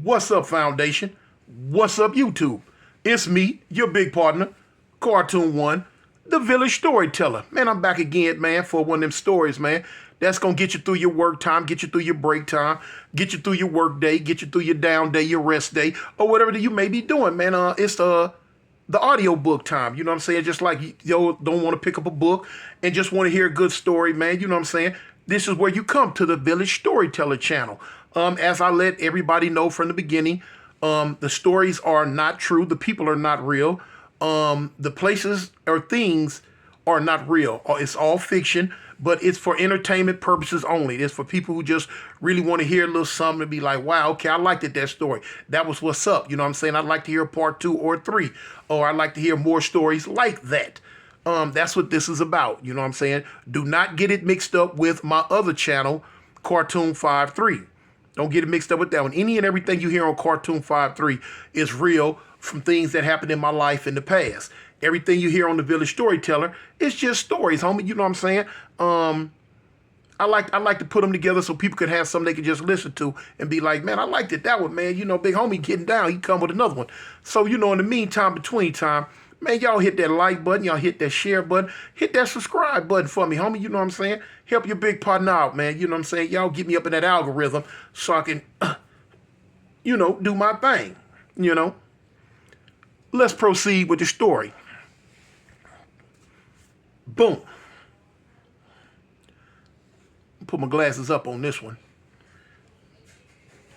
What's up, Foundation? What's up, YouTube? It's me, your big partner, Cartoon One, the village storyteller. Man, I'm back again, man, for one of them stories, man. That's going to get you through your work time, get you through your break time, get you through your work day, get you through your down day, your rest day, or whatever that you may be doing, man. It's the audio book time, you know what I'm saying? Just like you don't want to pick up a book and just want to hear a good story, man, you know what I'm saying? This is where you come to the Village Storyteller channel. As I let everybody know from the beginning, the stories are not true. The people are not real. The places or things are not real. It's all fiction, but it's for entertainment purposes only. It's for people who just really want to hear a little something and be like, wow, okay, I liked that story. That was what's up. You know what I'm saying? I'd like to hear a part 2 or 3, or I'd like to hear more stories like that. That's what this is about. You know what I'm saying? Do not get it mixed up with my other channel, Cartoon 53. Don't get it mixed up with that one. Any and everything you hear on Cartoon 53 is real from things that happened in my life in the past. Everything you hear on the Village Storyteller is just stories, homie. You know what I'm saying? I like to put them together so people could have something they could just listen to and be like, man, I liked it, that one, man. You know, big homie getting down, he come with another one. So, you know, in the meantime, between time, man, y'all hit that like button, y'all hit that share button, hit that subscribe button for me, homie. You know what I'm saying? Help your big partner out, man. You know what I'm saying? Y'all get me up in that algorithm so I can, you know, do my thing, you know. Let's proceed with the story. Boom. Put my glasses up on this one.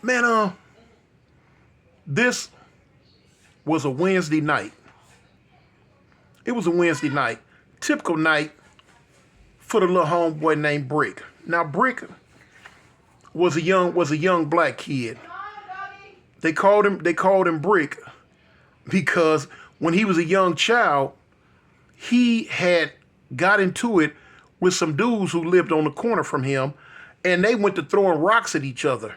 Man, this was a Wednesday night. It was a Wednesday night. Typical night for the little homeboy named Brick. Now, Brick was a young black kid. They called him Brick because when he was a young child, he had got into it with some dudes who lived on the corner from him, and they went to throwing rocks at each other.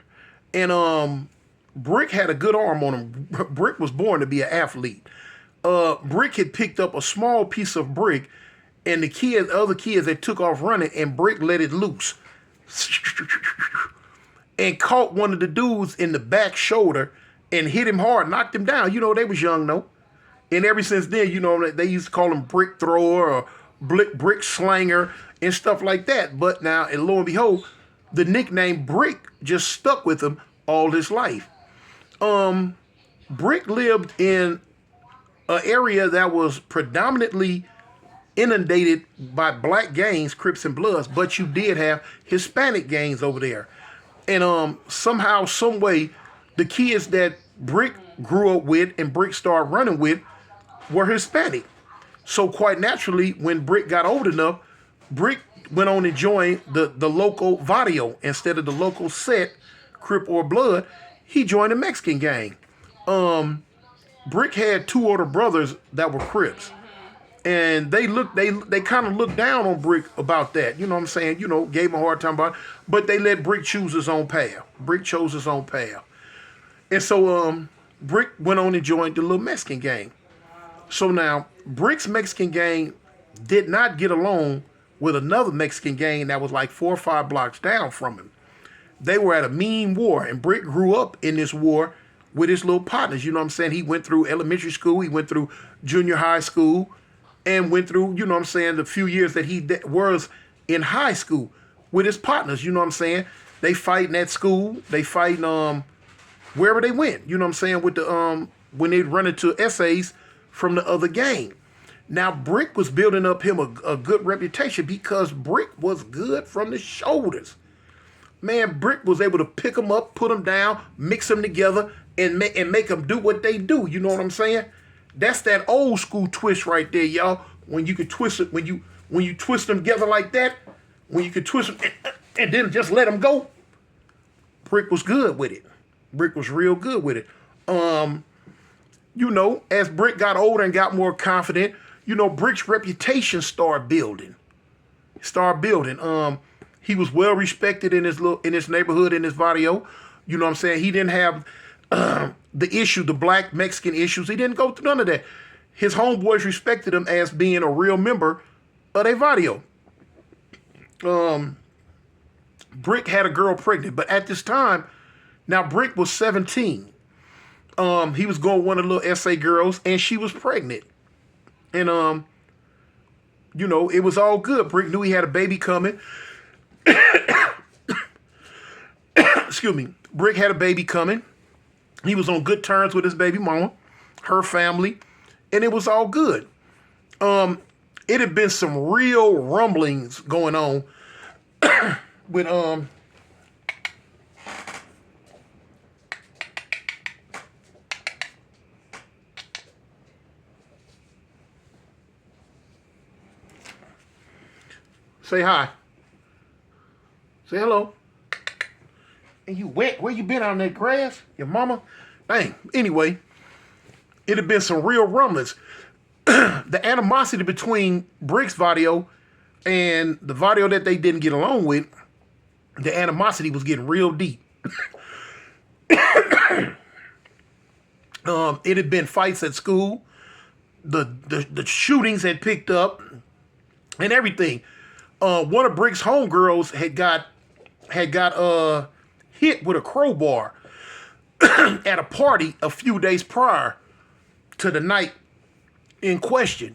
And Brick had a good arm on him. Brick was born to be an athlete. Brick had picked up a small piece of brick, and the other kids, they took off running, and Brick let it loose and caught one of the dudes in the back shoulder and hit him hard, knocked him down. You know, they was young, though. And ever since then, you know, they used to call him brick thrower or brick slanger and stuff like that. But now, and lo and behold, the nickname Brick just stuck with him all his life. Brick lived in an area that was predominantly inundated by black gangs, Crips and Bloods, but you did have Hispanic gangs over there. And somehow, some way, the kids that Brick grew up with and Brick started running with were Hispanic. So quite naturally, when Brick got old enough, Brick went on and joined the local Vadio. Instead of the local set, Crip or Blood, he joined the Mexican gang. Brick had 2 older brothers that were Crips. And they kind of looked down on Brick about that. You know what I'm saying? You know, gave him a hard time about it. But they let Brick choose his own path. Brick chose his own path. And so Brick went on and joined the little Mexican gang. So now, Brick's Mexican gang did not get along with another Mexican gang that was like 4 or 5 blocks down from him. They were at a mean war, and Brick grew up in this war with his little partners. You know what I'm saying? He went through elementary school, he went through junior high school, and went through, you know what I'm saying, the few years that he was in high school with his partners. You know what I'm saying? They fighting at school, they fighting wherever they went. You know what I'm saying? With the when they run into essays from the other gang. Now, Brick was building up him a good reputation because Brick was good from the shoulders. Man, Brick was able to pick them up, put them down, mix them together, and make them do what they do. You know what I'm saying? That's that old school twist right there, y'all. When you can twist it, when you twist them together like that, when you can twist them and then just let them go. Brick was good with it. Brick was real good with it. You know, as Brick got older and got more confident, you know, Brick's reputation started building. He was well respected in his neighborhood, in his barrio. You know what I'm saying? He didn't have the black Mexican issues. He didn't go through none of that. His homeboys respected him as being a real member of their barrio. Brick had a girl pregnant, but at this time, now Brick was 17. He was going with one of the little SA girls, and she was pregnant. And it was all good. Brick knew he had a baby coming. Excuse me. Brick had a baby coming. He was on good terms with his baby mama, her family, and it was all good. It had been some real rumblings going on with say hi. Say hello. And you wet? Where you been out in that grass? Your mama? Dang. Anyway, it had been some real rumblings. The animosity between Brick's video and the video that they didn't get along with, the animosity was getting real deep. It had been fights at school. The shootings had picked up and everything. One of Brick's homegirls had got hit with a crowbar at a party a few days prior to the night in question,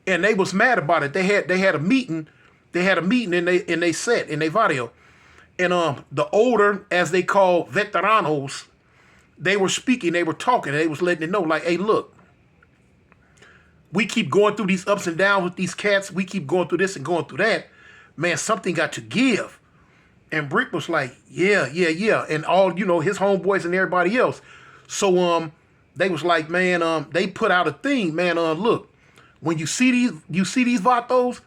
and they was mad about it. They had a meeting. They had a meeting in they set in their video, and the older, as they call veteranos, they were speaking. They were talking. And they was letting it know, like, hey, look. We keep going through these ups and downs with these cats. We keep going through this and going through that. Man, something got to give. And Brick was like, yeah. And all, his homeboys and everybody else. So they was like, man, they put out a thing, man, look, when you see these vatos,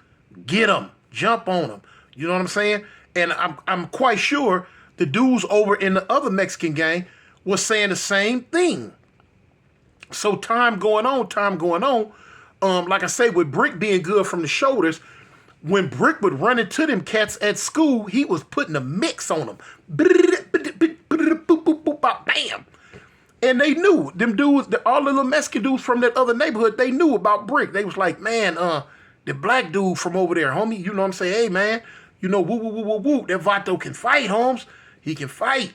get them, jump on them. You know what I'm saying? And I'm quite sure the dudes over in the other Mexican gang was saying the same thing. So time going on, like I say, with Brick being good from the shoulders, when Brick would run into them cats at school, he was putting a mix on them. Bam. And they knew, them dudes, all the little Mexican dudes from that other neighborhood, they knew about Brick. They was like, man, the black dude from over there, homie, you know what I'm saying? Hey, man, woo, that Vato can fight, Holmes. He can fight.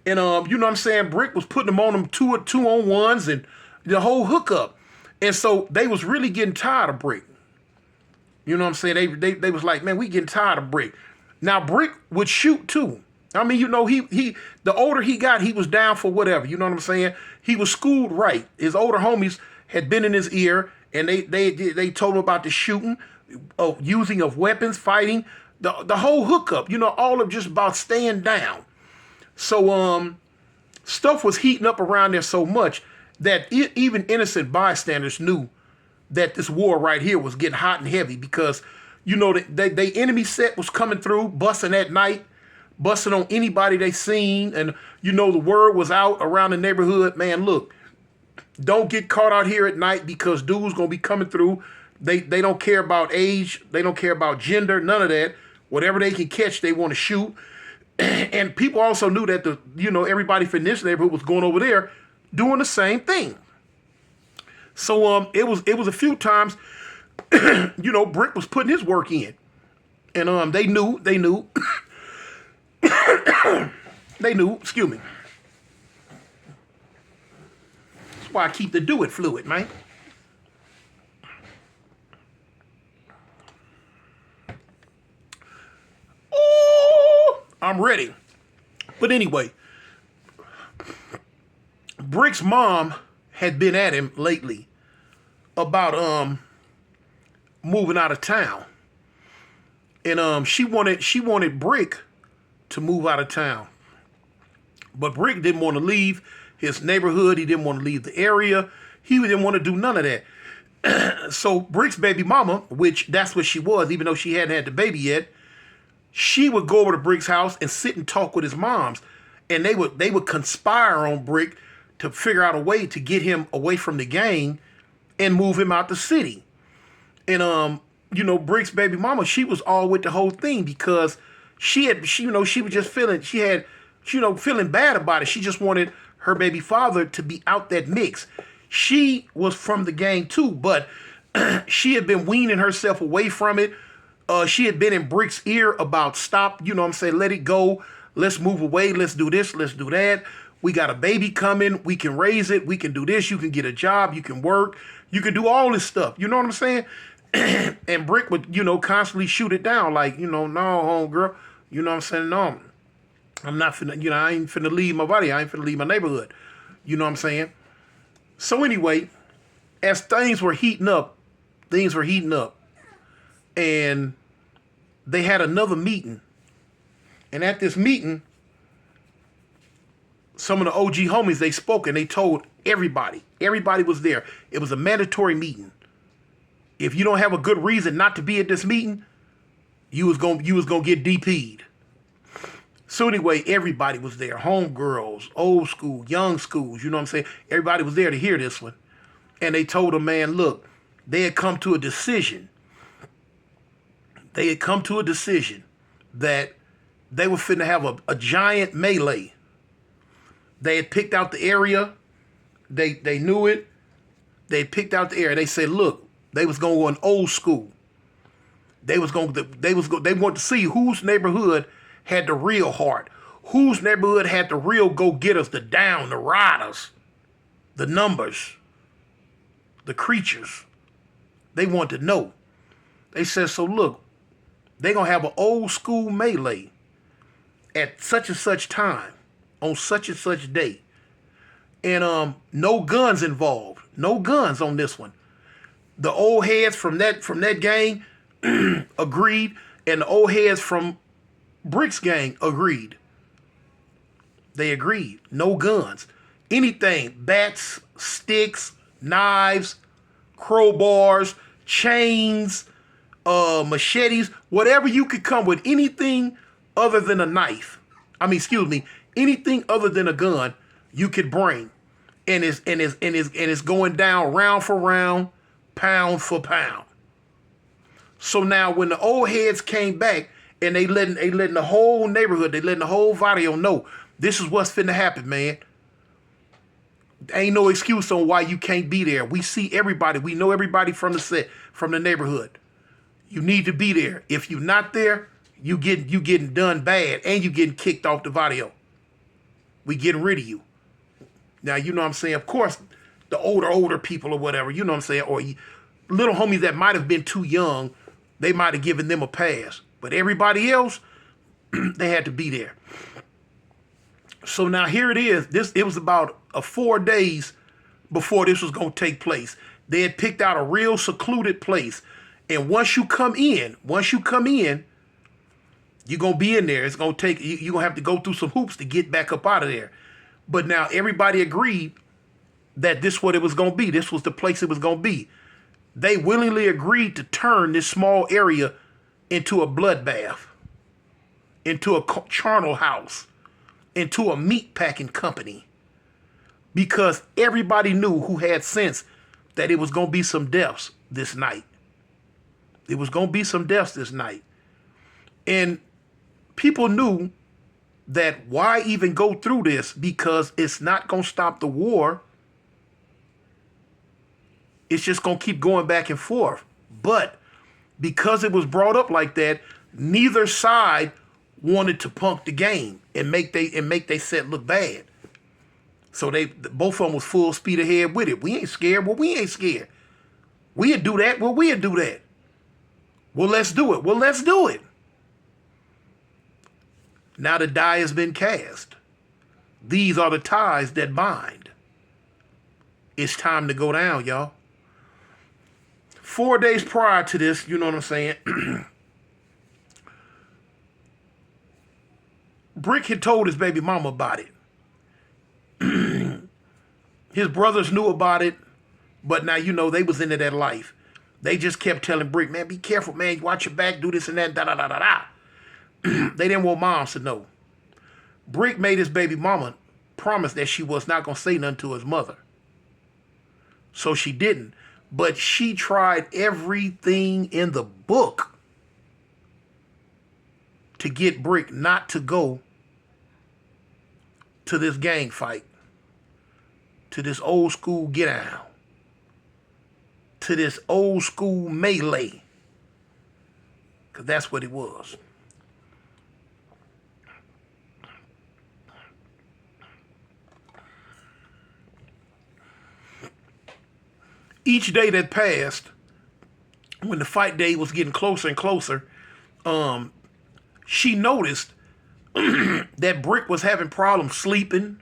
And, you know what I'm saying? Brick was putting them on them two-on-ones and the whole hookup. And so they was really getting tired of Brick. You know what I'm saying? They was like, man, we getting tired of Brick. Now, Brick would shoot, too. I mean, he the older he got, he was down for whatever. You know what I'm saying? He was schooled right. His older homies had been in his ear, and they told him about the shooting, using of weapons, fighting, the whole hookup. All of just about staying down. So stuff was heating up around there so much that even innocent bystanders knew that this war right here was getting hot and heavy because, the enemy set was coming through, busting at night, busting on anybody they seen. And, the word was out around the neighborhood, man, look, don't get caught out here at night because dudes going to be coming through. They don't care about age. They don't care about gender, none of that. Whatever they can catch, they want to shoot. And people also knew that everybody from this neighborhood was going over there doing the same thing. So it was a few times, Brick was putting his work in, and they knew, they knew, excuse me. That's why I keep the do it fluid, man. Oh, I'm ready. But anyway, Brick's mom had been at him lately about moving out of town. And she wanted Brick to move out of town. But Brick didn't want to leave his neighborhood. He didn't want to leave the area. He didn't want to do none of that. So Brick's baby mama, which that's what she was, even though she hadn't had the baby yet, she would go over to Brick's house and sit and talk with his moms. And they would conspire on Brick to figure out a way to get him away from the gang and move him out the city. And Brick's baby mama, she was all with the whole thing because she was just feeling bad about it. She just wanted her baby father to be out that mix. She was from the gang too, but she had been weaning herself away from it. She had been in Brick's ear about stop, let it go. Let's move away. Let's do this. Let's do that. We got a baby coming. We can raise it. We can do this. You can get a job. You can work. You can do all this stuff. You know what I'm saying? And Brick would, constantly shoot it down like, no, homegirl. You know what I'm saying? No, I'm not finna, I ain't finna leave my body. I ain't finna leave my neighborhood. You know what I'm saying? So anyway, as things were heating up, and they had another meeting. And at this meeting, some of the OG homies, they spoke and they told everybody. Everybody was there. It was a mandatory meeting. If you don't have a good reason not to be at this meeting, you was gonna get DP'd. So anyway, everybody was there. Homegirls, old school, young schools, you know what I'm saying? Everybody was there to hear this one. And they told him, man, look, they had come to a decision. They had come to a decision that they were finna have a giant melee. They had picked out the area. They knew it. They had picked out the area. They said, look, they was gonna go an old school. They wanted to see whose neighborhood had the real heart, whose neighborhood had the real go-getters, the down, the riders, the numbers, the creatures. They wanted to know. They said, so look, they're gonna have an old school melee at such and such time, on such and such day. And no guns involved. No guns on this one. The old heads from that gang agreed, and the old heads from Brick's gang agreed. They agreed. No guns. Anything. Bats, sticks, knives, crowbars, chains, machetes, whatever you could come with, anything other than a knife. Anything other than a gun you could bring. And it's going down round for round, pound for pound. So now when the old heads came back and they letting the whole neighborhood, they letting the whole barrio know this is what's finna happen, man. Ain't no excuse on why you can't be there. We see everybody. We know everybody from the set, from the neighborhood. You need to be there. If you're not there, you getting done bad, and you getting kicked off the barrio. We getting rid of you. Now, you know what I'm saying? Of course, the older people or whatever, you know what I'm saying? Or little homies that might have been too young, they might have given them a pass. But everybody else, they had to be there. So now here it is. It was about 4 days before this was going to take place. They had picked out a real secluded place. And once you come in, you're going to be in there. It's going to take, you're going to have to go through some hoops to get back up out of there. But now everybody agreed that this is what it was going to be. This was the place it was going to be. They willingly agreed to turn this small area into a bloodbath, into a charnel house, into a meat packing company. Because everybody knew who had sense that it was going to be some deaths this night. It was going to be some deaths this night. And people knew that why even go through this, because it's not going to stop the war. It's just going to keep going back and forth. But because it was brought up like that, neither side wanted to punk the game and make they set look bad. So both of them was full speed ahead with it. We ain't scared. Well, we ain't scared. We'd do that. Well, we'd do that. Well, let's do it. Well, let's do it. Now the die has been cast. These are the ties that bind. It's time to go down, y'all. 4 days prior to this, you know what I'm saying? Brick had told his baby mama about it. His brothers knew about it, but now, they was into that life. They just kept telling Brick, man, be careful, man. Watch your back, do this and that, da-da-da-da-da. They didn't want moms to know. Brick made his baby mama promise that she was not going to say nothing to his mother. So she didn't. But she tried everything in the book to get Brick not to go to this gang fight, to this old school get down, to this old school melee. Because that's what it was. Each day that passed, when the fight day was getting closer and closer, she noticed that Brick was having problems sleeping.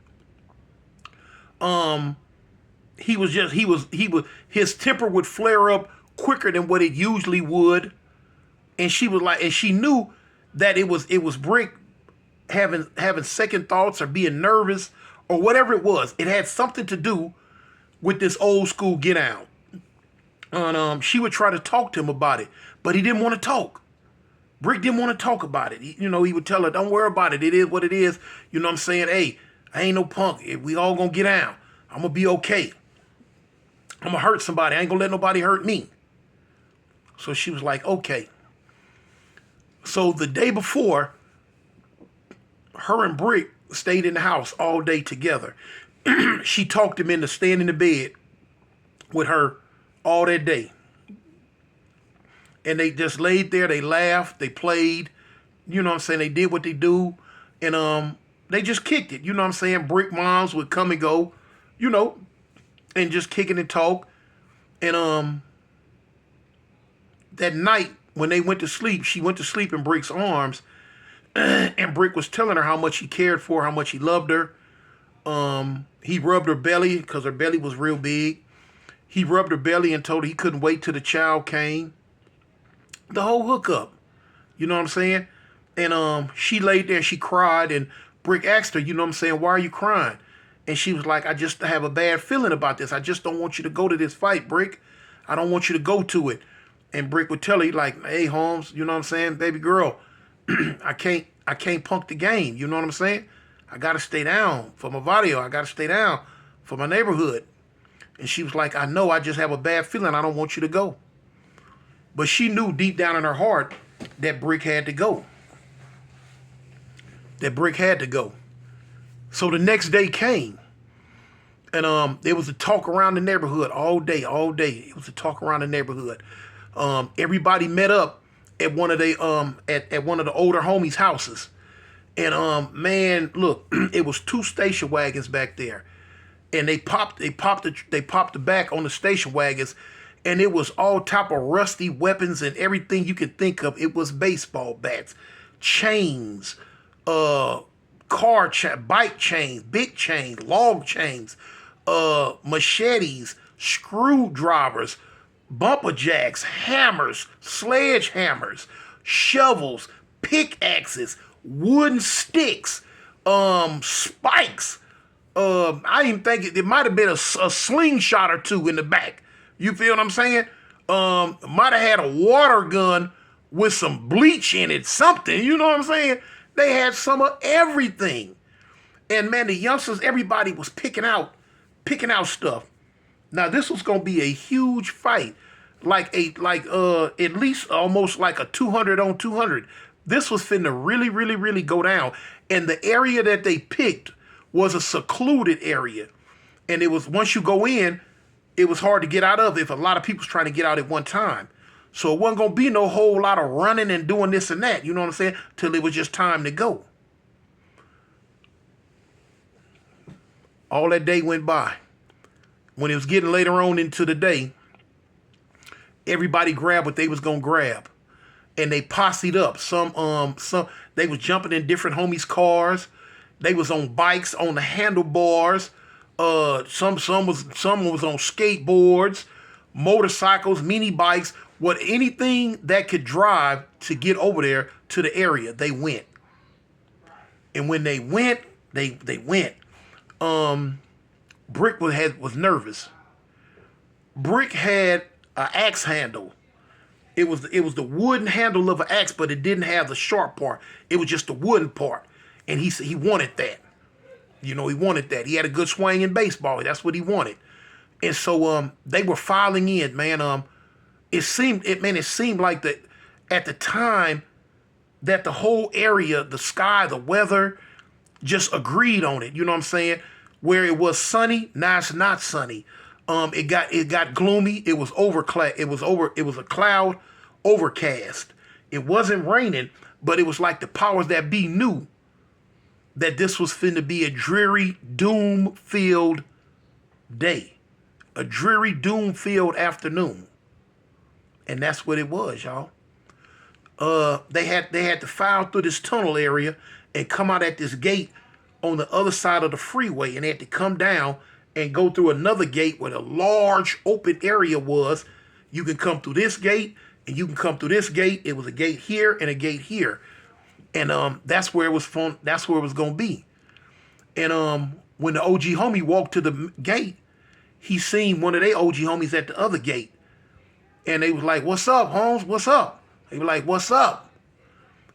His temper would flare up quicker than what it usually would. And she was like, and she knew that it was Brick having second thoughts or being nervous or whatever it was. It had something to do with this old school get out. And she would try to talk to him about it, but he didn't want to talk. Brick didn't want to talk about it. He would tell her, don't worry about it. It is what it is. You know what I'm saying? Hey, I ain't no punk. We all gonna get down. I'm gonna be okay. I'm gonna hurt somebody. I ain't gonna let nobody hurt me. So she was like, okay. So the day before, her and Brick stayed in the house all day together. She talked him into staying in the bed with her all that day. And they just laid there, they laughed, they played, you know what I'm saying? They did what they do. And they just kicked it. You know what I'm saying? Brick moms would come and go, and just kicking and talk. And that night when they went to sleep, she went to sleep in Brick's arms. And Brick was telling her how much he cared for her, how much he loved her. He rubbed her belly because her belly was real big. He rubbed her belly and told her he couldn't wait till the child came. The whole hookup. You know what I'm saying? And she laid there and she cried, and Brick asked her, you know what I'm saying, why are you crying? And she was like, I just have a bad feeling about this. I just don't want you to go to this fight, Brick. I don't want you to go to it. And Brick would tell her, like, hey, Holmes, you know what I'm saying, baby girl, I can't punk the game. You know what I'm saying? I got to stay down for my barrio. I got to stay down for my neighborhood. And she was like, I know, I just have a bad feeling. I don't want you to go. But she knew deep down in her heart that Brick had to go. So the next day came. And there was a talk around the neighborhood all day. It was a talk around the neighborhood. Everybody met up at one of the older homies' houses. And man, look, it was 2 station wagons back there. And they popped the back on the station wagons, and it was all type of rusty weapons and everything you could think of. It was baseball bats, chains, bike chains, big chains, log chains, machetes, screwdrivers, bumper jacks, hammers, sledgehammers, shovels, pickaxes, wooden sticks, spikes. I even think it might have been a slingshot or two in the back. You feel what I'm saying? Might have had a water gun with some bleach in it, something. You know what I'm saying? They had some of everything. And man, the youngsters, everybody was picking out stuff. Now this was gonna be a huge fight, at least almost like a 200 on 200. This was finna really, really, really go down. And the area that they picked was a secluded area. And it was, once you go in, it was hard to get out of if a lot of people's trying to get out at one time. So it wasn't going to be no whole lot of running and doing this and that, you know what I'm saying, till it was just time to go. All that day went by. When it was getting later on into the day, everybody grabbed what they was going to grab. And they posseed up. Some they was jumping in different homies' cars. They was on bikes on the handlebars. Some was on skateboards, motorcycles, mini bikes, anything that could drive to get over there to the area. They went, and when they went, they went. Brick was nervous. Brick had an axe handle. It was the wooden handle of an axe, but it didn't have the sharp part. It was just the wooden part. And he said he wanted that. He wanted that. He had a good swing in baseball. That's what he wanted. And so they were filing in, man. It seemed like that at the time that the whole area, the sky, the weather, just agreed on it. You know what I'm saying? Where it was sunny, now it's not sunny. It got gloomy. It was overcast. It was a cloud overcast. It wasn't raining, but it was like the powers that be knew that this was finna be a dreary, doom-filled day. A dreary, doom-filled afternoon. And that's what it was, y'all. They had to file through this tunnel area and come out at this gate on the other side of the freeway, and they had to come down and go through another gate where the large open area was. You can come through this gate and you can come through this gate. It was a gate here and a gate here, and that's where it was from. That's where it was gonna be. And when the OG homie walked to the gate, he seen one of their OG homies at the other gate, and they was like, "What's up, Holmes? What's up?" They were like, "What's up?"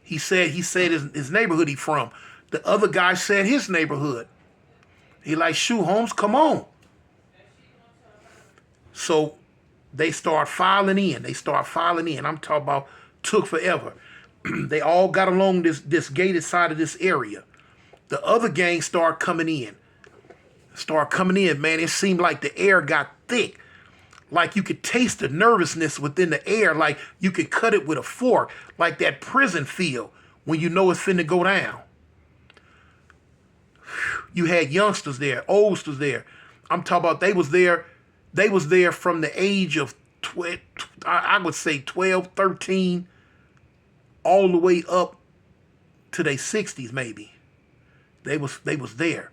He said his neighborhood he from. The other guy said his neighborhood. He like, "Shoot, Holmes, come on." So they start filing in. I'm talking about took forever. They all got along this gated side of this area. The other gang start coming in. Man. It seemed like the air got thick. Like you could taste the nervousness within the air. Like you could cut it with a fork. Like that prison feel when you know it's finna go down. You had youngsters there, oldsters there. I'm talking about they was there from the age of, I would say 12, 13, all the way up to their 60s maybe. They was there.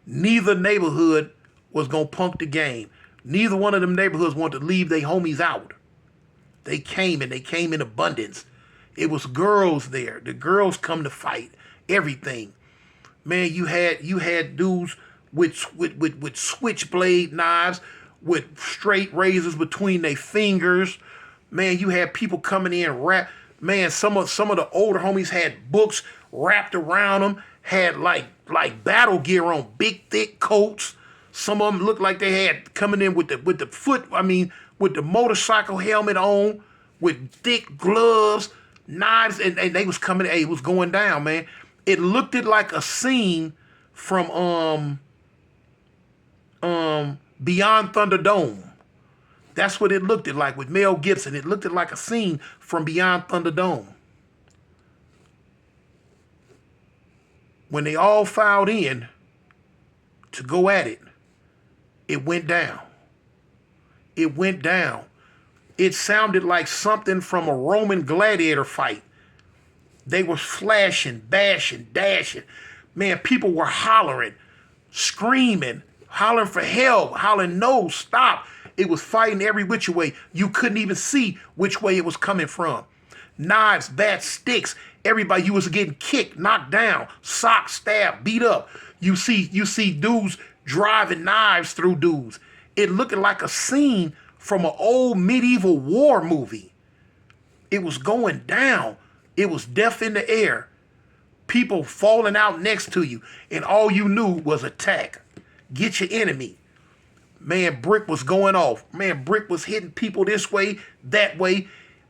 Neither neighborhood was going to punk the game. Neither one of them neighborhoods wanted to leave their homies out. They came in abundance. It was girls there. The girls come to fight. Everything. Man, you had dudes with switchblade knives, with straight razors between their fingers. Man, you had people coming in Man, some of the older homies had books wrapped around them, had like battle gear on, big thick coats. Some of them looked like they had coming in with the motorcycle helmet on, with thick gloves, knives, and they was coming. Hey, it was going down, man. It looked like a scene from Beyond Thunderdome. That's what it looked like with Mel Gibson. It looked like a scene from Beyond Thunderdome. When they all filed in to go at it, it went down. It went down. It sounded like something from a Roman gladiator fight. They were flashing, bashing, dashing. Man, people were hollering, screaming, hollering for help, hollering, no, stop. It was fighting every which way. You couldn't even see which way it was coming from. Knives, bats, sticks. Everybody, you was getting kicked, knocked down, socked, stabbed, beat up. You see dudes driving knives through dudes. It looked like a scene from an old medieval war movie. It was going down. It was death in the air. People falling out next to you, and all you knew was attack. Get your enemy. Man, Brick was going off. Man, Brick was hitting people this way, that way.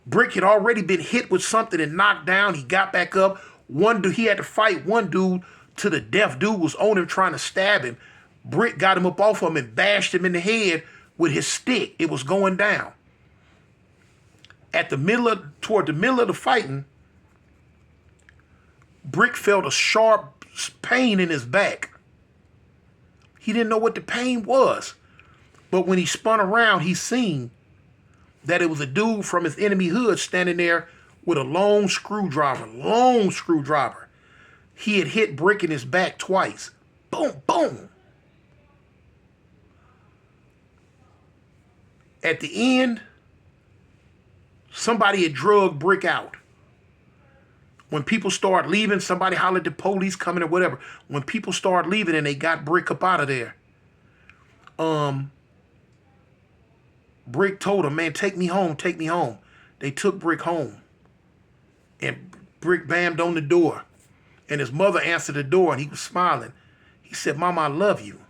Brick had already been hit with something and knocked down. He got back up. One dude, he had to fight one dude to the death. Dude was on him trying to stab him. Brick got him up off of him and bashed him in the head with his stick. It was going down. Toward the middle of the fighting, Brick felt a sharp pain in his back. He didn't know what the pain was. But when he spun around, he seen that it was a dude from his enemy hood standing there with a long screwdriver. He had hit Brick in his back twice. Boom, boom. At the end, somebody had drugged Brick out. When people start leaving, somebody hollered the police coming or whatever. When people start leaving and they got Brick up out of there, Brick told him, man, take me home. They took Brick home. And Brick bammed on the door. And his mother answered the door and he was smiling. He said, Mama, I love you.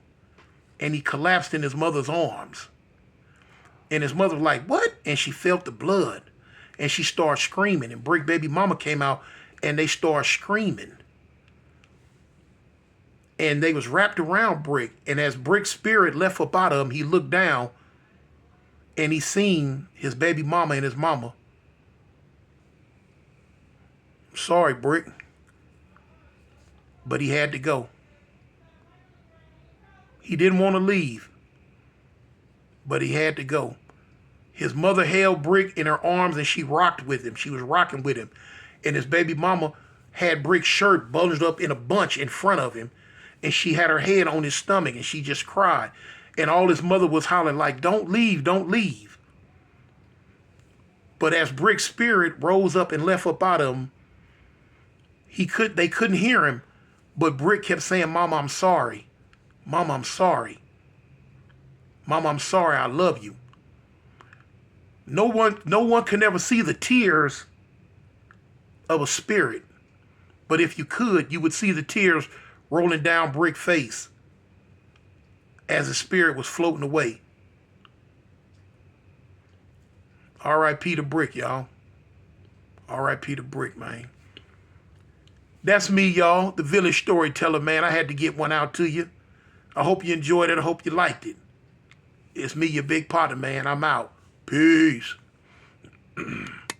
And he collapsed in his mother's arms. And his mother was like, what? And she felt the blood. And she started screaming. And Brick baby mama came out and they started screaming. And they was wrapped around Brick. And as Brick's spirit left up out of him, he looked down and he seen his baby mama and his mama. Sorry, Brick. But he had to go. He didn't want to leave. but he had to go. His mother held Brick in her arms and she rocked with him. She was rocking with him. And his baby mama had Brick's shirt bundled up in a bunch in front of him. And she had her head on his stomach and she just cried. And all his mother was hollering like, don't leave, don't leave. But as Brick's spirit rose up and left up out of him, they couldn't hear him. But Brick kept saying, Mama, I'm sorry. Mama, I'm sorry. Mama, I'm sorry. I love you. No one can ever see the tears of a spirit. But if you could, you would see the tears rolling down Brick's face as the spirit was floating away. R.I.P. to Brick, y'all. R.I.P. to Brick, man. That's me, y'all, the village storyteller, man. I had to get one out to you. I hope you enjoyed it. I hope you liked it. It's me, your Big Potter, man. I'm out. Peace.